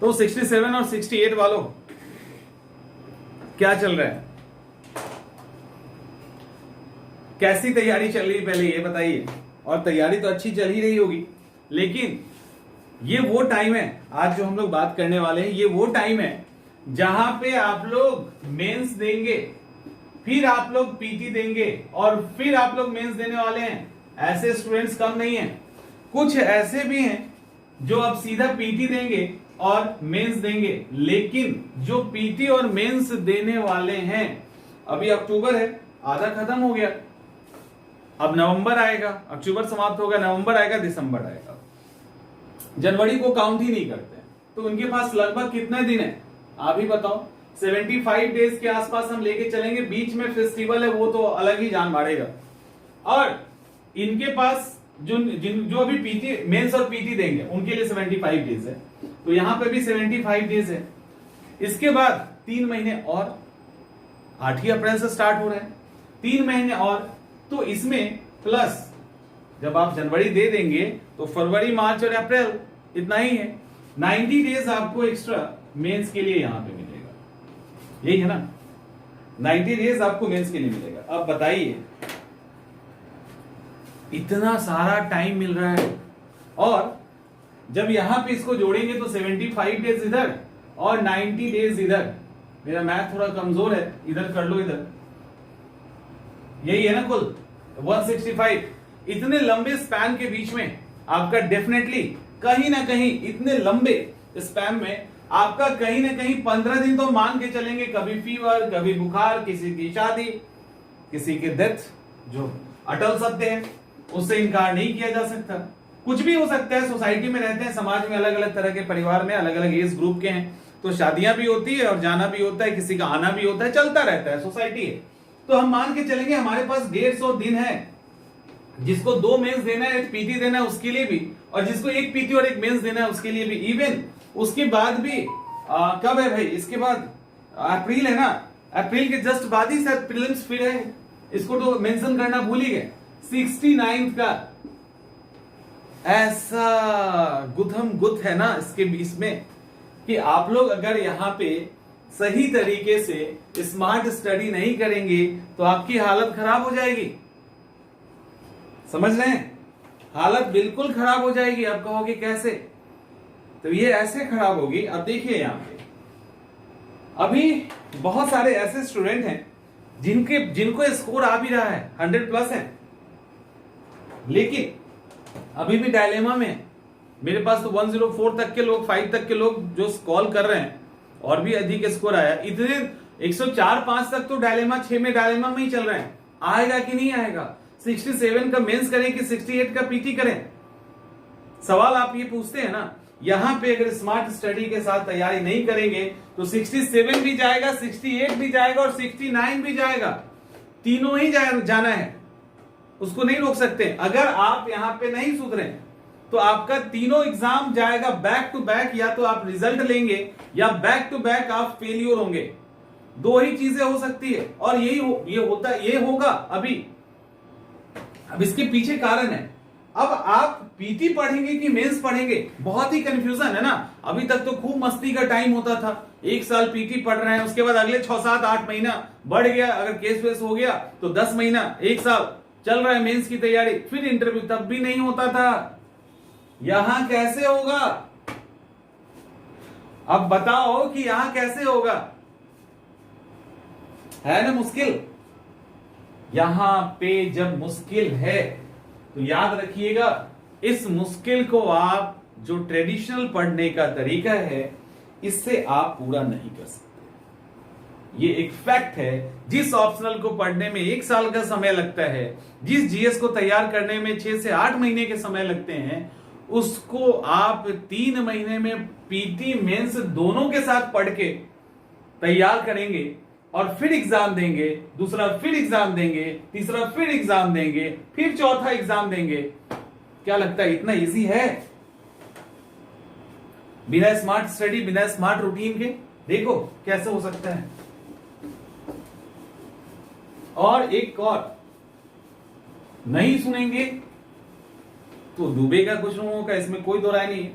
तो 67 और 68 वालों क्या चल रहा है, कैसी तैयारी चल रही है पहले ये बताइए। और तैयारी तो अच्छी चल ही रही होगी, लेकिन ये वो टाइम है, आज जो हम लोग बात करने वाले हैं ये वो टाइम है जहां पे आप लोग मेंस देंगे, फिर आप लोग पीटी देंगे और फिर आप लोग मेंस देने वाले हैं। ऐसे स्टूडेंट्स कम नहीं है, कुछ ऐसे भी हैं जो अब सीधा पीटी देंगे और मेंस देंगे। लेकिन जो पीटी और मेंस देने वाले हैं, अभी अक्टूबर है, आधा खत्म हो गया, अब नवंबर आएगा, अक्टूबर समाप्त होगा, नवंबर आएगा, दिसंबर आएगा, जनवरी को काउंट ही नहीं करते। तो उनके पास लगभग कितने दिन है आप ही बताओ। 75 डेज के आसपास हम लेके चलेंगे, बीच में फेस्टिवल है वो तो अलग ही जान मारेगा। और इनके पास जो अभी पीटी मेंस और पीटी देंगे उनके लिए 75 डेज है, तो यहां पे भी 75 डेज है। इसके बाद 3 महीने और, 8 ही अप्रैल से स्टार्ट हो रहे हैं, 3 महीने और, तो इसमें प्लस जब आप जनवरी दे देंगे तो फरवरी, मार्च और अप्रैल, इतना ही है। 90 डेज आपको एक्स्ट्रा मेंस के लिए यहां पे मिलेगा, यही है ना, 90 डेज आपको मेंस के लिए मिलेगा। अब बताइए, इतना सारा टाइम मिल रहा है, और जब यहां पे इसको जोड़ेंगे तो 75 डेज इधर और 90 डेज इधर। मेरा मैथ थोड़ा कमजोर है, इधर कर लो, इधर यही है ना कुल 165। इतने लंबे स्पैन के बीच में आपका डेफिनेटली कहीं ना कहीं, इतने लंबे स्पैन में आपका कहीं ना कहीं 15 दिन तो मान के चलेंगे, कभी फीवर, कभी बुखार, किसी की शादी, किसी के डेथ, जो अटल सत्य है, उससे इनकार नहीं किया जा सकता। कुछ भी हो सकता है, सोसाइटी में रहते हैं, समाज में अलग अलग तरह के परिवार में अलग अलग एज ग्रुप के हैं, तो शादियां भी होती है और जाना भी होता है, किसी का आना भी होता है, चलता रहता है, सोसाइटी है। तो हम मान के चलेंगे हमारे पास 150 दिन है, जिसको 2 मेंस देना है, एक पीटी देना है उसके लिए भी, और जिसको एक पीटी और एक मेंस देना है उसके लिए भी। इवन उसके बाद भी कब है भाई, इसके बाद अप्रैल है ना, अप्रैल के जस्ट बाद ही शायद प्रीलिम्स फिर है, इसको तो मेंशन करना भूल ही गए। 69 का ऐसा गुथम गुथ है ना इसके इसमें, कि आप लोग अगर यहां पे सही तरीके से स्मार्ट स्टडी नहीं करेंगे तो आपकी हालत खराब हो जाएगी। समझ रहे हैं, हालत बिल्कुल खराब हो जाएगी। आप कहोगे कैसे, तो ये ऐसे खराब होगी। अब देखिए यहां पे अभी बहुत सारे ऐसे स्टूडेंट हैं जिनको स्कोर आ भी रहा है, 100+ है, लेकिन अभी भी डायलेमा में है। मेरे पास तो 104 तक के लोग, 5 तक के लोग जो कॉल कर रहे हैं, और भी अधिक स्कोर आया। इतने 104-5 तक तो डायलेमा, 6 में डायलेमा में ही चल रहे हैं, आएगा कि नहीं आएगा। 67 का मेंस करें कि 68 का पीटी करें, सवाल आप ये पूछते हैं ना। यहां पे अगर स्मार्ट स्टडी के साथ तैयारी नहीं करेंगे तो 67 भी जाएगा, 68 भी जाएगा और 69 भी जाएगा, तीनों ही जाना है, उसको नहीं रोक सकते। अगर आप यहां पे नहीं सुधरे तो आपका तीनों एग्जाम जाएगा बैक टू बैक, या तो आप रिजल्ट लेंगे या बैक टू बैक आप फेलियर होंगे, 2 ही चीजें हो सकती है। और ये होगा अभी। अब इसके पीछे कारण है, अब आप पीटी पढ़ेंगे कि मेंस पढ़ेंगे, बहुत ही कंफ्यूजन है ना। अभी तक तो खूब मस्ती का टाइम होता था, 1 साल पीटी पढ़ रहे हैं, उसके बाद अगले 6, 7, 8 महीना बढ़ गया, अगर केस वेस हो गया तो 10 महीना, 1 साल चल रहा है मेंस की तैयारी, फिर इंटरव्यू, तब भी नहीं होता था। यहां कैसे होगा, अब बताओ कि यहां कैसे होगा, है ना मुश्किल। यहां पे जब मुश्किल है तो याद रखिएगा, इस मुश्किल को आप जो ट्रेडिशनल पढ़ने का तरीका है इससे आप पूरा नहीं कर सकते। ये एक फैक्ट है। जिस ऑप्शनल को पढ़ने में 1 साल का समय लगता है, जिस जीएस को तैयार करने में 6 से 8 महीने के समय लगते हैं, उसको आप 3 महीने में पीटी मेंस दोनों के साथ पढ़ के तैयार करेंगे, और फिर एग्जाम देंगे, दूसरा फिर एग्जाम देंगे, तीसरा फिर एग्जाम देंगे, फिर चौथा एग्जाम देंगे। क्या लगता है इतना इजी है? बिना स्मार्ट स्टडी, बिना स्मार्ट रूटीन के देखो कैसे हो सकता है। और एक और, नहीं सुनेंगे तो डूबेगा कुछ लोगों का, इसमें कोई दो राय नहीं है।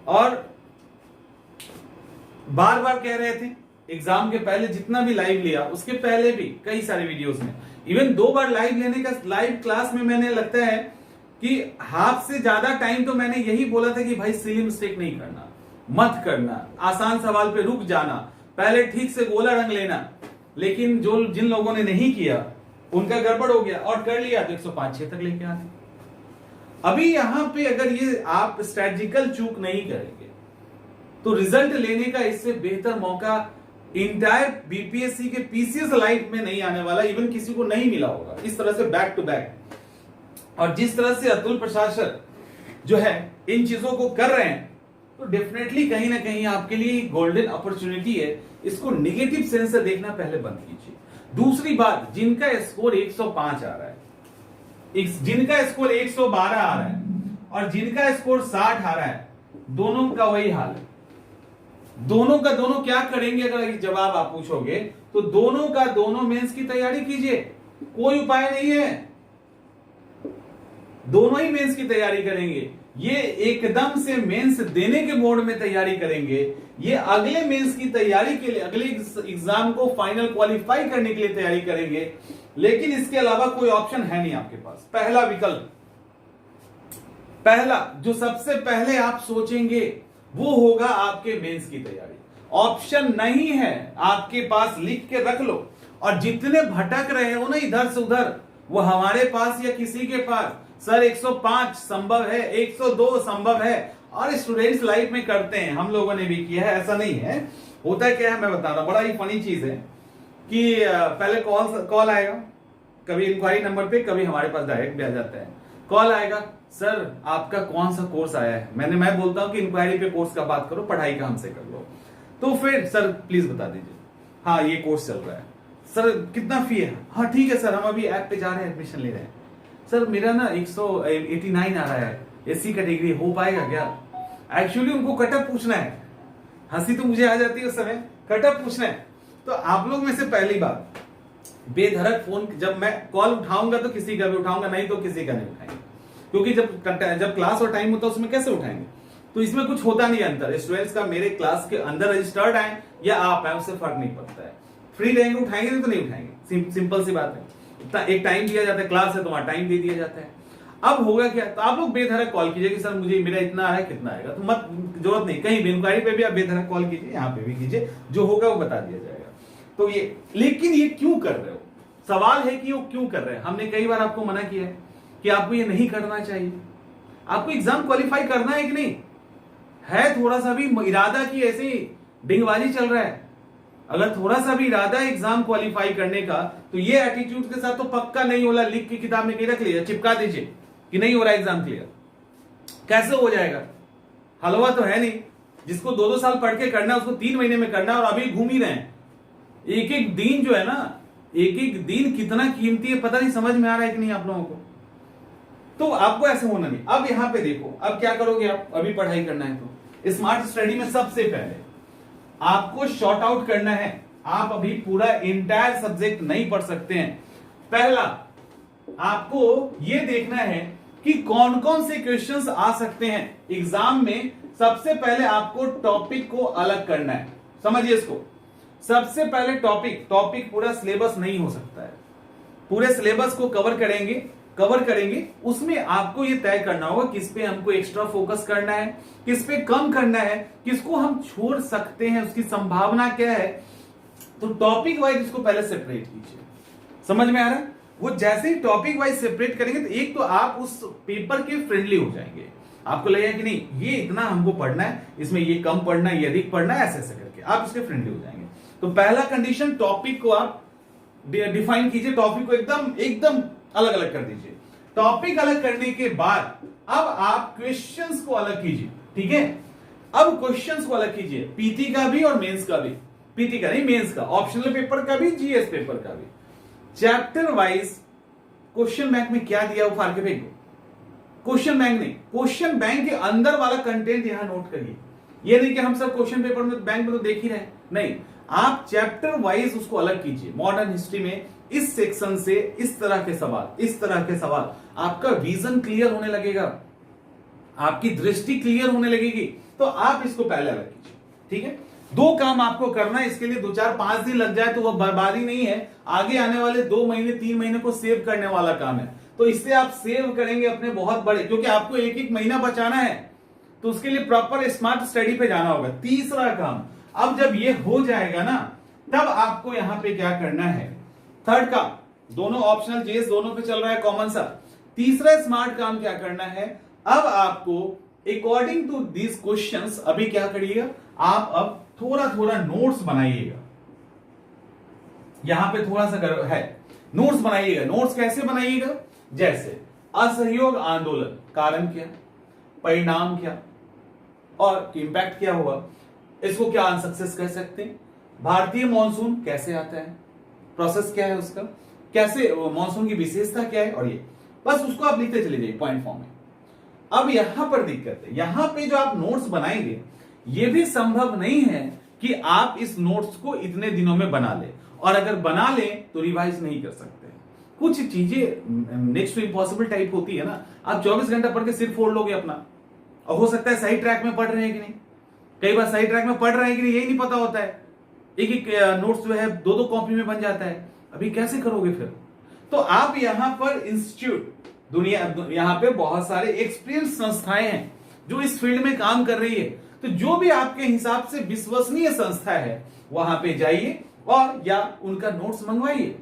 और बार बार कह रहे थे एग्जाम के पहले, जितना भी लाइव लिया उसके पहले भी कई सारे वीडियोस में, इवन 2 बार लाइव लेने का, लाइव क्लास में मैंने लगता है कि हाफ से ज्यादा टाइम तो मैंने यही बोला था कि भाई सिली मिस्टेक नहीं करना, मत करना, आसान सवाल पे रुक जाना, पहले ठीक से गोला रंग लेना। लेकिन जो जिन लोगों ने नहीं किया उनका गड़बड़ हो गया और कर लिया तो 105-6 तक लेके आते। अभी यहां पे अगर ये आप स्ट्रेटजिकल चूक नहीं करेंगे तो रिजल्ट लेने का इससे बेहतर मौका इंटायर बीपीएससी के पीसीएस लाइफ में नहीं आने वाला, इवन किसी को नहीं मिला होगा इस तरह से बैक टू बैक। और जिस तरह से अतुल प्रशासन जो है इन चीजों को कर रहे हैं, तो डेफिनेटली कहीं ना कहीं आपके लिए गोल्डन अपॉर्चुनिटी है। इसको निगेटिव सेंस से देखना पहले बंद कीजिए। दूसरी बात, जिनका स्कोर 105 आ रहा है, जिनका स्कोर 112 आ रहा है और जिनका स्कोर 60 आ रहा है, दोनों का वही हाल है। दोनों का दोनों क्या करेंगे अगर जवाब आप पूछोगे तो दोनों का दोनों मेंस की तैयारी कीजिए, कोई उपाय नहीं है, दोनों ही मेंस की तैयारी करेंगे। ये एकदम से मेंस देने के मोड में तैयारी करेंगे, ये अगले मेंस की तैयारी के लिए, अगले एग्जाम को फाइनल क्वालिफाई करने के लिए तैयारी करेंगे। लेकिन इसके अलावा कोई ऑप्शन है नहीं आपके पास। पहला विकल्प, पहला जो सबसे पहले आप सोचेंगे वो होगा आपके मेंस की तैयारी। ऑप्शन नहीं है आपके पास, लिख के रख लो। और जितने भटक रहे हो ना इधर से उधर, वो हमारे पास या किसी के पास, सर 105 संभव है, 102 संभव है, और स्टूडेंट्स लाइफ में करते हैं, हम लोगों ने भी किया है, ऐसा नहीं है। होता क्या है मैं बता रहा हूं, बड़ा ही फनी चीज है कि पहले कॉल आएगा, कभी इंक्वायरी नंबर पे, कभी हमारे पास डायरेक्ट भी आ जाता है। कॉल आएगा, सर आपका कौन सा कोर्स आया है। मैं बोलता हूं कि इंक्वायरी पे कोर्स का बात करो, पढ़ाई का हमसे कर लो। तो फिर सर प्लीज बता दीजिए, हाँ ये कोर्स चल रहा है, सर कितना फी है, हाँ ठीक है सर हम अभी ऐप पे जा रहे हैं, एडमिशन ले रहे हैं। सर मेरा ना 189 आ रहा है, एससी कैटेगरी हो पाएगा क्या। एक्चुअली उनको कटअप पूछना है, हंसी तो मुझे आ जाती है उस समय, कटअप पूछना है। तो आप लोग में से पहली बात, बेधड़क फोन, जब मैं कॉल उठाऊंगा तो किसी का भी उठाऊंगा, नहीं तो किसी का नहीं उठाएंगे, क्योंकि जब क्लास और टाइम होता है उसमें कैसे उठाएंगे। तो इसमें कुछ होता नहीं अंतर, स्टूडेंट्स का मेरे क्लास के अंदर रजिस्टर्ड है या आप है, उससे फर्क नहीं पड़ता है। फ्री रहेंगे उठाएंगे, नहीं तो नहीं उठाएंगे, सिंपल सी बात है। इतना एक टाइम दिया जाता है, क्लास है तो वहां टाइम दे दिया जाता है। अब होगा क्या, तो आप लोग बेधड़क कॉल कीजिए कि सर मुझे मेरा इतना आ रहा है, कितना आएगा, तो मत, जरूरत नहीं, कहीं भी इंक्वायरी पे भी आप बेधड़क कॉल कीजिए, यहाँ पे भी कीजिए, जो होगा वो बता दिया जाएगा। तो ये, लेकिन ये क्यों कर रहे हो, सवाल है कि वो क्यों कर रहे हैं। हमने कई बार आपको मना किया है कि आपको ये नहीं करना चाहिए। आपको एग्जाम क्वालिफाई करना है कि नहीं है, थोड़ा सा भी इरादा की ऐसे ही डिंगबाजी चल रहा है, अगर थोड़ा सा भी इरादा है एग्जाम क्वालिफाई करने का, तो ये एटीट्यूड के साथ तो पक्का नहीं होला, लिख के किताब में कहीं रख लीजिए, चिपका दीजिए कि नहीं हो रहा एग्जाम क्लियर। कैसे हो जाएगा, हलवा तो है नहीं। जिसको 2-2 साल पढ़ के करना है उसको 3 महीने में करना है, और अभी घूम ही रहे हैं। एक एक दिन जो है ना, एक एक दिन कितना कीमती है, पता नहीं समझ में आ रहा है कि नहीं आप लोगों को। तो आपको ऐसे होना नहीं। अब यहां पे देखो, अब क्या करोगे आप, अभी पढ़ाई करना है तो स्मार्ट स्टडी में सबसे पहले आपको शॉर्ट आउट करना है। आप अभी पूरा इंटायर सब्जेक्ट नहीं पढ़ सकते हैं। पहला आपको यह देखना है कि कौन कौन से क्वेश्चंस आ सकते हैं एग्जाम में। सबसे पहले आपको टॉपिक को अलग करना है, समझिए इसको। सबसे पहले टॉपिक पूरा सिलेबस नहीं हो सकता है, पूरे सिलेबस को कवर करेंगे। उसमें आपको ये तय करना होगा किस पे हमको एक्स्ट्रा फोकस करना है, किस पे कम करना है, किसको हम छोड़ सकते हैं, उसकी संभावना क्या है। तो टॉपिक वाइज इसको पहले सेपरेट कीजिए। समझ में आ रहा है, वो जैसे ही टॉपिक वाइज सेपरेट करेंगे तो एक तो आप उस पेपर के फ्रेंडली हो जाएंगे। आपको लगेगा कि नहीं ये इतना हमको पढ़ना है, इसमें ये कम पढ़ना है, ये अधिक पढ़ना है, ऐसे करके आप इसके फ्रेंडली हो जाएंगे। तो पहला कंडीशन, टॉपिक को आप डिफाइन कीजिए, टॉपिक को एकदम अलग अलग कर दीजिए। टॉपिक अलग करने के बाद अब आप क्वेश्चंस को अलग कीजिए, ठीक है। अब क्वेश्चंस को अलग कीजिए, पीटी का भी और मेंस का भी, पीटी का नहीं मेंस का, ऑप्शनल पेपर का भी, जीएस पेपर का भी। चैप्टर वाइज क्वेश्चन बैंक में क्या दिया वो फाड़ के फेंक दो। क्वेश्चन बैंक नहीं, क्वेश्चन बैंक के अंदर वाला कंटेंट यहां नोट करिए। ये नहीं कि हम सब क्वेश्चन पेपर में बैंक में तो देख ही रहे, नहीं, आप चैप्टर वाइज उसको अलग कीजिए। मॉडर्न हिस्ट्री में इस सेक्शन से इस तरह के सवाल, आपका विजन क्लियर होने लगेगा, आपकी दृष्टि क्लियर होने लगेगी। तो आप इसको पहले अलग कीजिए, ठीक है। दो काम आपको करना है, इसके लिए 2-4-5 दिन लग जाए तो वह बर्बादी नहीं है, आगे आने वाले 2 महीने 3 महीने को सेव करने वाला काम है। तो इससे आप सेव करेंगे अपने बहुत बड़े, क्योंकि आपको एक एक महीना बचाना है, तो उसके लिए प्रॉपर स्मार्ट स्टडी पे जाना होगा। तीसरा काम, अब जब ये हो जाएगा ना, तब आपको यहां पे क्या करना है, थर्ड काम, दोनों ऑप्शनल जेएस दोनों पे चल रहा है कॉमन सा। तीसरा स्मार्ट काम क्या करना है, अब आपको अकॉर्डिंग टू दीज क्वेश्चंस अभी क्या करिएगा, आप अब थोड़ा थोड़ा नोट्स बनाइएगा। यहां पे थोड़ा सा है, नोट्स बनाइएगा। नोट्स कैसे बनाइएगा, जैसे असहयोग आंदोलन, कारण क्या, परिणाम क्या और इंपैक्ट क्या हुआ, इसको क्या अनसक्सेस कह सकते हैं, भारतीय मॉनसून कैसे आता है, प्रोसेस क्या है उसका, कैसे मॉनसून की विशेषता क्या है, और ये बस उसको आप लिखते चले जाइए पॉइंट फॉर्म में। अब यहां पर दिक्कत है, यहां पे जो आप नोट्स बनाएंगे ये भी संभव नहीं है कि आप इस नोट्स को इतने दिनों में बना ले, और अगर बना ले तो रिवाइज नहीं कर सकते। कुछ चीजें नेक्स्ट टू इम्पॉसिबल टाइप होती है ना, आप 24 घंटा पढ़ के सिर फोड़ लोगे अपना, और हो सकता है सही ट्रैक में पढ़ रहे हैं कि नहीं, कई बार सही ट्रैक में पढ़ रहे हैं कि नहीं यही नहीं पता होता है, एक एक नोट्स जो है 2-2 कॉपी में बन जाता है, अभी कैसे करोगे फिर। तो आप यहां पर इंस्टीट्यूट, दुनिया यहां पे बहुत सारे एक्सपीरियंस संस्थाएं हैं जो इस फील्ड में काम कर रही है, तो जो भी आपके हिसाब से विश्वसनीय संस्था है वहां पे जाइए और या उनका नोट्स मंगवाइए,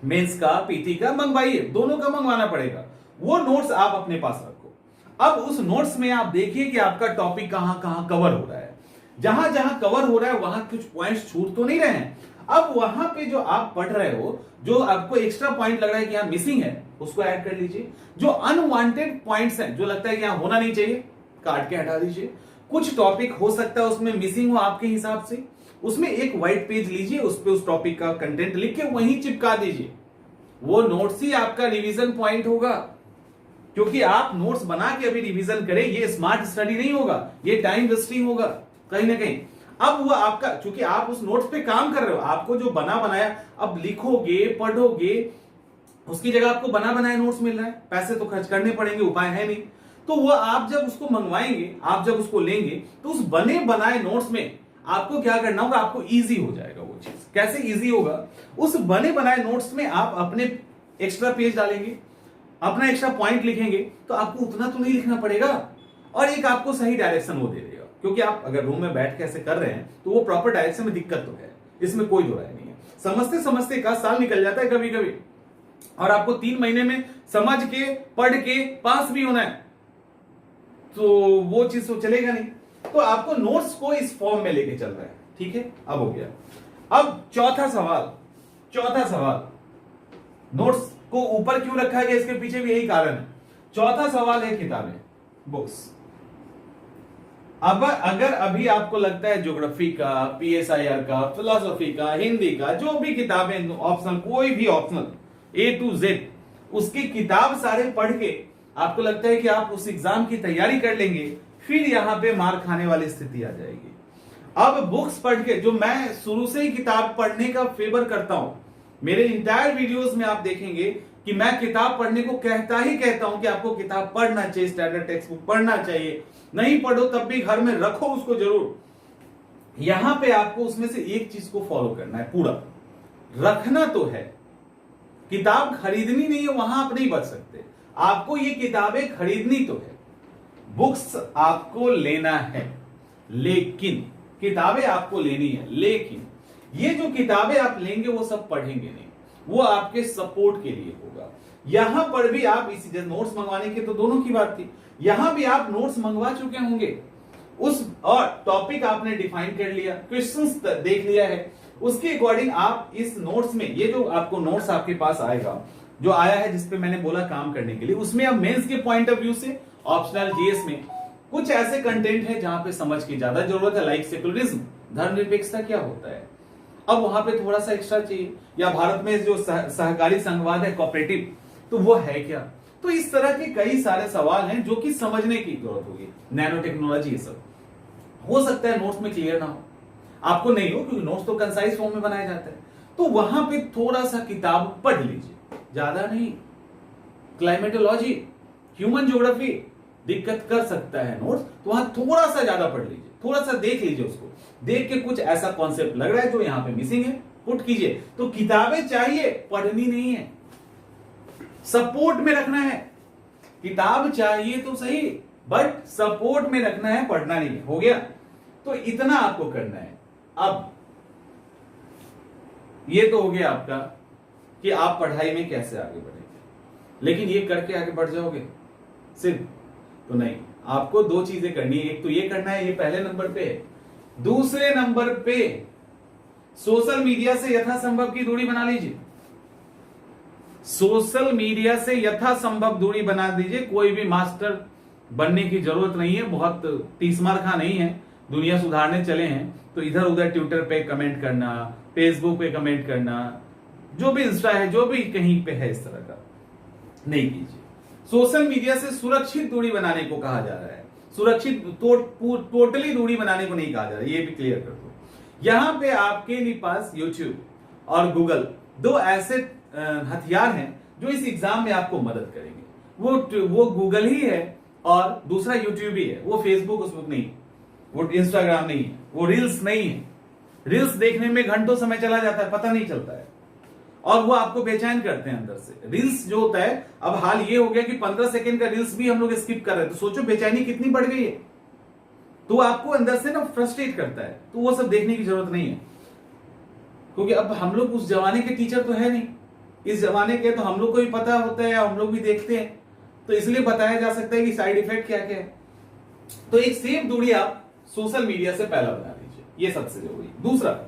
मेंस का पीटी का मंगवाइए, दोनों का मंगवाना पड़ेगा। वो नोट्स आप अपने पास रखो। अब उस नोट्स में आप देखिए कि आपका टॉपिक कहां कहां कवर हो रहा है, जहां जहां कवर हो रहा है वहां कुछ पॉइंट्स छूट तो नहीं रहे हैं। अब वहां पे जो आप पढ़ रहे हो, जो आपको एक्स्ट्रा पॉइंट लग रहा है कि यहां मिसिंग है, उसको ऐड कर लीजिए। जो अनवांटेड पॉइंट्स हैं, जो लगता है कि यहां होना नहीं चाहिए, काट के हटा दीजिए। कुछ टॉपिक हो सकता है उसमें मिसिंग हो आपके हिसाब से, उसमें एक व्हाइट पेज लीजिए, उस पे उस टॉपिक का कंटेंट लिख के वहीं चिपका दीजिए। वो नोट्स ही आपका रिवीजन पॉइंट होगा, क्योंकि आप नोट्स बना के अभी रिवीजन करें, ये स्मार्ट स्टडी नहीं होगा, ये टाइम वेस्टिंग होगा कहीं ना कहीं। अब वो आपका, क्योंकि आप उस नोट्स पे काम कर रहे हो, आपको जो बना बनाया अब लिखोगे पढ़ोगे, उसकी जगह आपको बना बनाया नोट्स मिल रहा है, पैसे तो खर्च करने पड़ेंगे, उपाय है नहीं। तो वो आप जब उसको मंगवाएंगे, आप जब उसको लेंगे, तो उस बने बनाए नोट्स में आपको क्या करना होगा, आपको इजी हो जाएगा वो चीज। कैसे इजी होगा, उस बने बनाए नोट्स में आप अपने एक्स्ट्रा पेज डालेंगे, अपना एक्स्ट्रा पॉइंट लिखेंगे, तो आपको उतना तो नहीं लिखना पड़ेगा, और एक आपको सही डायरेक्शन वो दे देगा। क्योंकि आप अगर रूम में बैठ के ऐसे कर रहे हैं तो वो प्रॉपर डायरेक्शन में दिक्कत तो है, इसमें कोई दो राय नहीं है। समझते समझते एक साल निकल जाता है कभी कभी, और आपको 3 महीने में समझ के पढ़ के पास भी होना है, तो वो चीज तो चलेगा नहीं। तो आपको नोट्स को इस फॉर्म में लेके चल रहा है, ठीक है। अब हो गया। अब चौथा सवाल, नोट्स को ऊपर क्यों रखा गया, इसके पीछे भी यही कारण है। चौथा सवाल है किताबें, बुक्स। अब अगर अभी आपको लगता है ज्योग्राफी का, पीएसआईआर का, फिलोसफी का, हिंदी का, जो भी किताबें ऑप्शनल, कोई भी ऑप्शनल A to Z, उसकी किताब सारे पढ़ के आपको लगता है कि आप उस एग्जाम की तैयारी कर लेंगे, फिर यहां पे मार खाने वाली स्थिति आ जाएगी। अब बुक्स पढ़ के, जो मैं शुरू से ही किताब पढ़ने का फेवर करता हूं, मेरे इंटायर वीडियोस में आप देखेंगे कि मैं किताब पढ़ने को कहता हूं कि आपको किताब पढ़ना चाहिए, स्टैंडर्ड टेक्स्ट बुक पढ़ना चाहिए, नहीं पढ़ो तब भी घर में रखो उसको जरूर। यहां पे आपको उसमें से एक चीज को फॉलो करना है, पूरा रखना तो है, किताब खरीदनी नहीं है, वहां आप नहीं बच सकते, आपको ये किताबें खरीदनी तो है, बुक्स आपको लेना है, लेकिन किताबें आपको लेनी है, लेकिन ये जो किताबें आप लेंगे वो सब पढ़ेंगे नहीं, वो आपके सपोर्ट के लिए होगा। यहां पर भी आप इसी, जैसे नोट्स मंगवाने की तो दोनों की बात थी, यहां भी आप नोट्स मंगवा चुके होंगे उस, और टॉपिक आपने डिफाइन कर लिया, क्वेश्चंस देख लिया है, उसके अकॉर्डिंग आप इस नोट्स में, ये जो आपको नोट्स आपके पास आएगा, जो आया है जिसपे मैंने बोला काम करने के लिए, उसमें अब मेंस के पॉइंट ऑफ व्यू से, ऑप्शनल जीएस में कुछ ऐसे कंटेंट है जहां पे समझ की ज्यादा जरूरत है, लाइक सेकुलरिज्म, धर्मनिरपेक्षता क्या होता है, अब वहां पे थोड़ा सा एक्स्ट्रा चाहिए, या भारत में जो सहकारी संघवाद है, कोऑपरेटिव, तो वो है क्या। तो इस तरह के कई सारे सवाल हैं जो कि समझने की जरूरत होगी, नैनो टेक्नोलॉजी, ये सब हो सकता है नोट्स में क्लियर ना हो, आपको नहीं हो, क्योंकि नोट्स तो कंसाइज फॉर्म में बनाया जाता है, तो वहां पे थोड़ा सा किताब पढ़ लीजिए, ज्यादा नहीं। क्लाइमेटोलॉजी, ह्यूमन ज्योग्राफी दिक्कत कर सकता है नोट्स, तो वहां थोड़ा सा ज्यादा पढ़ लीजिए, थोड़ा सा देख लीजिए, उसको देख के कुछ ऐसा कॉन्सेप्ट लग रहा है जो यहां पे मिसिंग है, पुट कीजिए। तो किताबें चाहिए, पढ़नी नहीं है, सपोर्ट में रखना है। किताब चाहिए तो सही, बट सपोर्ट में रखना है, पढ़ना नहीं है। हो गया? तो इतना आपको करना है। अब ये तो हो गया आपका कि आप पढ़ाई में कैसे आगे बढ़ेंगे, लेकिन ये करके आगे बढ़ जाओगे सिर्फ तो नहीं। आपको दो चीजें करनी है, एक तो ये करना है, ये पहले नंबर पे है। दूसरे नंबर पे सोशल मीडिया से यथासंभव की दूरी बना लीजिए। सोशल मीडिया से यथासंभव दूरी बना दीजिए। कोई भी मास्टर बनने की जरूरत नहीं है, बहुत तीसमार खा नहीं है, दुनिया सुधारने चले हैं तो इधर उधर ट्विटर पे कमेंट करना, फेसबुक पे कमेंट करना, जो भी इंस्टा है, जो भी कहीं पे है, इस तरह का नहीं कीजिए। सोशल मीडिया से सुरक्षित दूरी बनाने को कहा जा रहा है, सुरक्षित टोटली दूरी बनाने को नहीं कहा जा रहा है, ये भी क्लियर कर दो। यहां पे आपके पास यूट्यूब और गूगल दो ऐसे हथियार हैं जो इस एग्जाम में आपको मदद करेंगे। वो गूगल ही है और दूसरा यूट्यूब ही है। वो फेसबुक उसबुक नहीं, वो इंस्टाग्राम नहीं है, वो रील्स नहीं है। रील्स देखने में घंटों समय चला जाता है, पता नहीं चलता है, और वो आपको बेचैन करते हैं अंदर से। रील्स जो होता है, अब हाल ये हो गया कि 15 सेकंड का रील्स भी हम लोग स्किप कर रहे हैं, तो सोचो बेचैनी कितनी बढ़ गई है। तो आपको अंदर से ना फ्रस्ट्रेट करता है, तो वो सब देखने की जरूरत नहीं है, क्योंकि अब हम लोग उस जमाने के टीचर तो है नहीं, इस जमाने के, तो हम लोग को भी पता होता है, हम लोग भी देखते हैं, तो इसलिए बताया जा सकता है कि साइड इफेक्ट क्या क्या है। तो एक सेफ दूरी आप सोशल मीडिया से पहला बना लीजिए, ये सबसे जरूरी। दूसरा,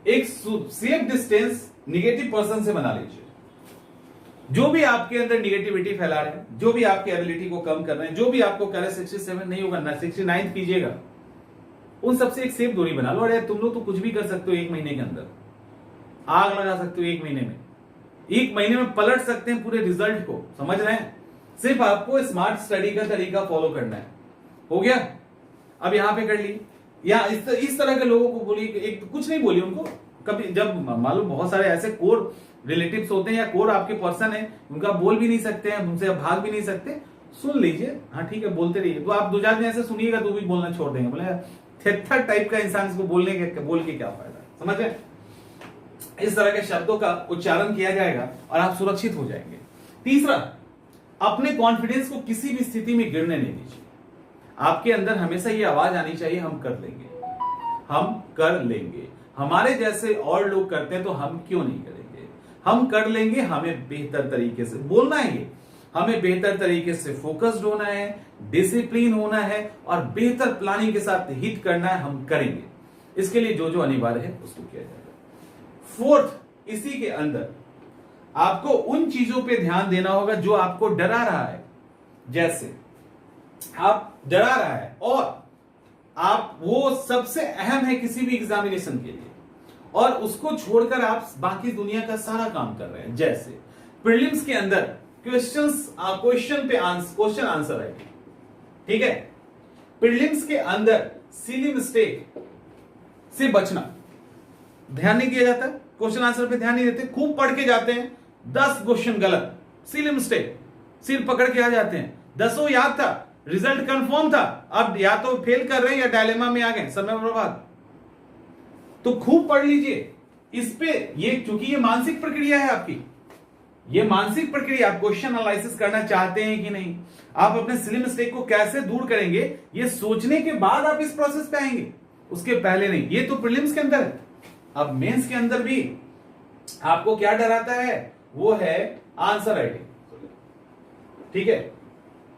एक सेफ डिस्टेंस निगेटिव पर्सन से बना लीजिए। जो भी आपके अंदर निगेटिविटी फैला रहे हैं, जो भी आपकी एबिलिटी को कम कर रहे हैं, जो भी आपको कह रहे 67 नहीं होगा, 69 कीजिएगा, उन सबसे एक सेफ दूरी बना लो। अरे तुम लोग तो कुछ भी कर सकते हो, एक महीने के अंदर आग लगा सकते हो, एक महीने में पलट सकते हैं पूरे रिजल्ट को, समझ रहे हैं? सिर्फ आपको स्मार्ट स्टडी का तरीका फॉलो करना है। हो गया? अब यहां पे कर ली, या इस तरह के लोगों को बोलिए, एक तो कुछ नहीं बोलिए उनको कभी, जब मालूम बहुत सारे ऐसे कोर रिलेटिव्स होते हैं या कोर आपके पर्सन है, उनका बोल भी नहीं सकते हैं, उनसे आप भाग भी नहीं सकते, सुन लीजिए, हाँ ठीक है बोलते रहिए। तो आप 2-4 दिन ऐसे सुनिएगा तो भी बोलना छोड़ देंगे, बोले थेथर टाइप का इंसान, इसको बोल के क्या फायदा, समझ रहे? इस तरह के शब्दों का उच्चारण किया जाएगा और आप सुरक्षित हो जाएंगे। तीसरा, अपने कॉन्फिडेंस को किसी भी स्थिति में गिरने नहीं दीजिए। आपके अंदर हमेशा ये आवाज आनी चाहिए, हम कर लेंगे, हम कर लेंगे। हमारे जैसे और लोग करते हैं तो हम क्यों नहीं करेंगे? हम कर लेंगे। हमें बेहतर तरीके से बोलना है, हमें बेहतर तरीके से फोकस्ड होना है, डिसिप्लिन होना है और बेहतर प्लानिंग के साथ हिट करना है। हम करेंगे, इसके लिए जो जो अनिवार्य है उसको किया जाएगा। फोर्थ, इसी के अंदर आपको उन चीजों पे ध्यान देना होगा जो आपको डरा रहा है। जैसे आप डरा रहा है और आप, वो सबसे अहम है किसी भी एग्जामिनेशन के लिए, और उसको छोड़कर आप बाकी दुनिया का सारा काम कर रहे हैं। जैसे प्रीलिम्स के अंदर क्वेश्चन आंसर है, ठीक है? प्रीलिम्स के अंदर सिली मिस्टेक से बचना, ध्यान नहीं किया जाता, क्वेश्चन आंसर पे ध्यान नहीं देते, खूब पढ़ के जाते हैं, 10 क्वेश्चन गलत, सिली मिस्टेक, सिर पकड़ के आ जाते हैं। 10 याद था, रिजल्ट कंफर्म था, अब या तो फेल कर रहे हैं या डायलेमा में आ गए, समय बर्बाद। तो खूब पढ़ लीजिए इस पे, ये चूंकि ये मानसिक प्रक्रिया है आपकी, ये मानसिक प्रक्रिया, आप क्वेश्चन एनालिसिस करना चाहते हैं कि नहीं, आप अपने सिली मिस्टेक को कैसे दूर करेंगे, ये सोचने के बाद आप इस प्रोसेस पे आएंगे, उसके पहले नहीं। ये तो प्रीलिम्स के अंदर है। अब मेंस के अंदर भी आपको क्या डराता है, वो है आंसर राइटिंग, ठीक है?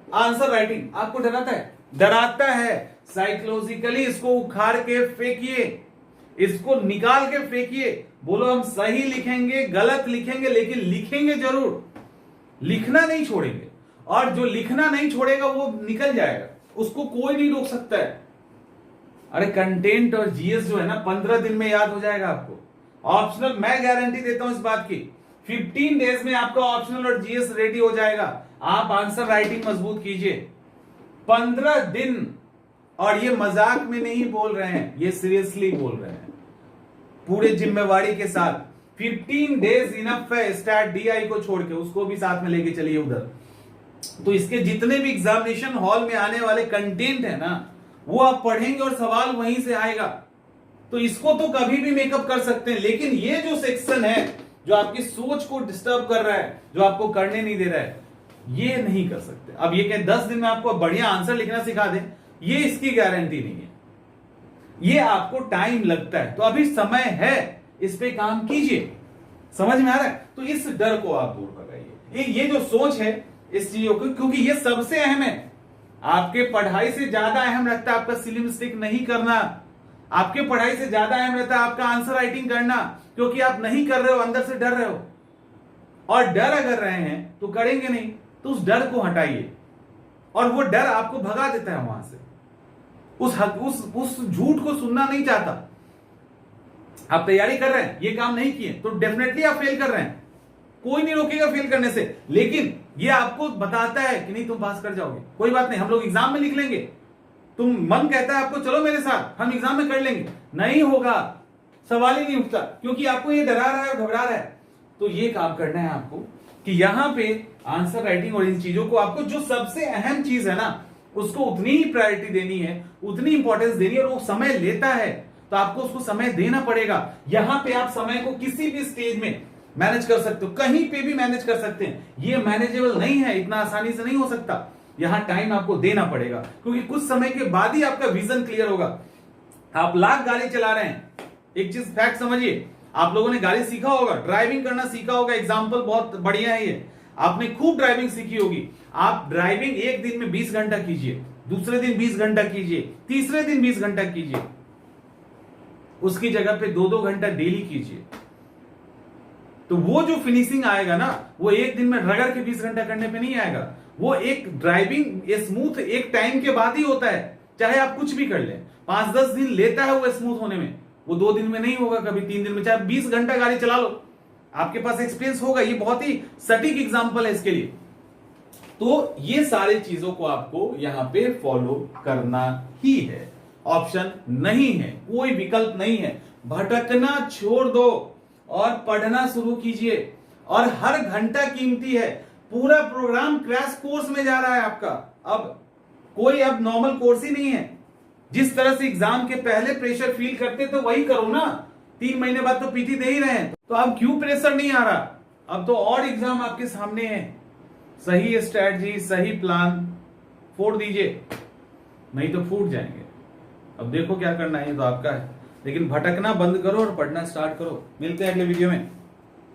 आंसर राइटिंग आपको डराता है। साइकोलॉजिकली इसको उखाड़ के फेंकिए, इसको निकाल के फेंकिए। बोलो हम सही लिखेंगे, गलत लिखेंगे, लेकिन लिखेंगे जरूर, लिखना नहीं छोड़ेंगे, और जो लिखना नहीं छोड़ेगा वो निकल जाएगा, उसको कोई नहीं रोक सकता है। अरे कंटेंट और जीएस जो है ना, 15 दिन में याद हो जाएगा आपको। ऑप्शनल मैं गारंटी देता हूं इस बात की, 15 डेज में आपका ऑप्शनल और जीएस रेडी हो जाएगा। आप आंसर राइटिंग मजबूत कीजिए, 15 दिन। और ये मजाक में नहीं बोल रहे हैं, ये सीरियसली बोल रहे हैं, पूरे जिम्मेवारी के साथ। 15 डेज इनफ है, स्टार्ट डीआई को छोड़ के, उसको भी साथ में लेके चलिए उधर। तो इसके जितने भी एग्जामिनेशन हॉल में आने वाले कंटेंट है ना, वो आप पढ़ेंगे और सवाल वहीं से आएगा। तो इसको तो कभी भी मेकअप कर सकते हैं, लेकिन ये जो सेक्शन है जो आपकी सोच को डिस्टर्ब कर रहा है, जो आपको करने नहीं दे रहा है, ये नहीं कर सकते। अब ये कह 10 दिन में आपको बढ़िया आंसर लिखना सिखा दें, ये इसकी गारंटी नहीं है, ये आपको टाइम लगता है। तो अभी समय है, इस पे काम कीजिए। समझ में आ रहा है? तो इस डर को आप दूर लगाइए। ये जो सोच है इस चीजों को, क्योंकि ये सबसे अहम है। आपके पढ़ाई से ज्यादा अहम रहता है आपका सिली मिस्टेक नहीं करना। आपके पढ़ाई से ज्यादा अहम रहता है आपका आंसर राइटिंग करना, क्योंकि आप नहीं कर रहे हो, अंदर से डर रहे हो। और डर अगर रहे हैं तो करेंगे नहीं। तो उस डर को हटाइए, और वो डर आपको भगा देता है वहां से। उस झूठ को सुनना नहीं चाहता। आप तैयारी कर रहे हैं, ये काम नहीं किए तो डेफिनेटली आप फेल कर रहे हैं। कोई नहीं रोकेगा फेल करने से, लेकिन ये आपको बताता है कि नहीं तुम पास कर जाओगे, कोई बात नहीं, हम लोग एग्जाम में लिख लेंगे। तुम मन कहता है आपको चलो मेरे साथ, हम एग्जाम में कर लेंगे, नहीं होगा, सवाल ही नहीं उठता, क्योंकि आपको ये डरा रहा है और घबरा रहा है। तो ये काम करना है आपको कि यहां पे आंसर राइटिंग और इन चीजों को आपको, जो सबसे अहम चीज है ना, उसको उतनी ही प्रायोरिटी देनी है, उतनी इंपॉर्टेंस देनी है। और वो समय लेता है तो आपको उसको समय देना पड़ेगा। यहां पे आप समय को किसी भी स्टेज में मैनेज कर सकते हो, कहीं पे भी मैनेज कर सकते हैं। ये मैनेजेबल नहीं है, इतना आसानी से नहीं हो सकता। यहां टाइम आपको देना पड़ेगा, क्योंकि कुछ समय के बाद ही आपका विजन क्लियर होगा। आप लाख गाड़ी चला रहे हैं, एक चीज फैक्ट समझिए, आप लोगों ने गाड़ी सीखा होगा, ड्राइविंग करना सीखा होगा। एग्जाम्पल बहुत बढ़िया है ये, आपने खूब ड्राइविंग सीखी होगी। आप ड्राइविंग एक दिन में 20 घंटा कीजिए, दूसरे दिन 20 घंटा कीजिए, तीसरे दिन 20 घंटा कीजिए, उसकी जगह पे 2-2 घंटा डेली कीजिए। तो वो जो फिनिशिंग आएगा ना, वो एक दिन में रगड़ के 20 घंटा करने पे नहीं आएगा। वो एक ड्राइविंग स्मूथ एक टाइम के बाद ही होता है। चाहे आप कुछ भी कर लें, 5-10 दिन लेता है वो स्मूथ होने में, वो 2 दिन में नहीं होगा, कभी 3 दिन में। चाहे 20 घंटा गाड़ी चला लो, आपके पास एक्सपीरियंस होगा। ये बहुत ही सटीक एग्जांपल है इसके लिए। तो ये सारी चीजों को आपको यहां पे फॉलो करना ही है, ऑप्शन नहीं है, कोई विकल्प नहीं है। भटकना छोड़ दो और पढ़ना शुरू कीजिए। और हर घंटा कीमती है। पूरा प्रोग्राम क्रैश कोर्स में जा रहा है आपका। अब नॉर्मल कोर्स ही नहीं है। जिस तरह से एग्जाम के पहले प्रेशर फील करते तो वही करो ना। 3 महीने बाद तो पीटी दे ही रहे हैं, तो अब क्यों प्रेशर नहीं आ रहा? अब तो और एग्जाम आपके सामने है। सही स्ट्रेटजी, सही प्लान फोड़ दीजिए, नहीं तो फूट जाएंगे। अब देखो क्या करना है, ये तो आपका है। लेकिन भटकना बंद करो और पढ़ना स्टार्ट करो। मिलते हैं अगले वीडियो में।